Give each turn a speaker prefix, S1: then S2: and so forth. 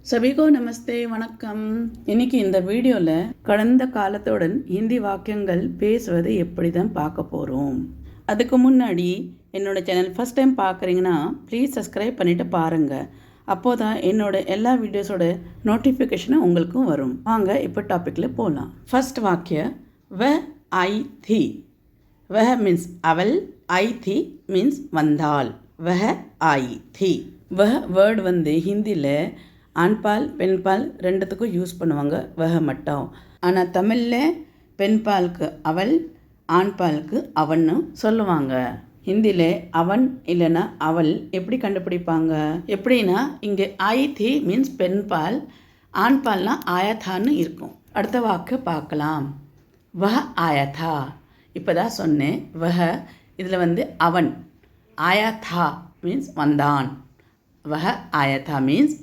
S1: सभी को நமஸ்தே வணக்கம். இன்னைக்கு இந்த வீடியோவில் கடந்த காலத்துடன் ஹிந்தி வாக்கியங்கள் பேசுவது எப்படி தான் பார்க்க போகிறோம். அதுக்கு முன்னாடி என்னோடய சேனல் ஃபஸ்ட் டைம் பார்க்குறீங்கன்னா ப்ளீஸ் சப்ஸ்கிரைப் பண்ணிவிட்டு பாருங்கள். அப்போ தான் என்னோட எல்லா வீடியோஸோட நோட்டிஃபிகேஷனும் உங்களுக்கும் வரும். வாங்க இப்போ டாப்பிக்கில் போகலாம். ஃபர்ஸ்ட் வாக்கிய வ ஐ தி. வஹ மீன்ஸ் அவள், ஐ தி மீன்ஸ் வந்தாள். வஹ ஐ தி. வஹ வேர்டு வந்து ஹிந்தியில் ஆண்பால் பெண்பால் ரெண்டுத்துக்கும் யூஸ் பண்ணுவாங்க வஹ மட்டும். ஆனால் தமிழில் பெண்பாலுக்கு அவள், ஆண்பாலுக்கு அவன்னு சொல்லுவாங்க. ஹிந்தியில் அவன் இல்லைன்னா அவள் எப்படி கண்டுபிடிப்பாங்க? எப்படின்னா இங்கே ஐ தி மீன்ஸ் பெண்பால், ஆண்பால்னா ஆயத்தான்னு இருக்கும். அடுத்த வாக்கு பார்க்கலாம். வஹ ஆயத்தா. இப்போ தான் சொன்னேன் வஹ, இதில் வந்து அவன். ஆயத்தா மீன்ஸ் வந்தான். வஹ ஆயத்தா மீன்ஸ்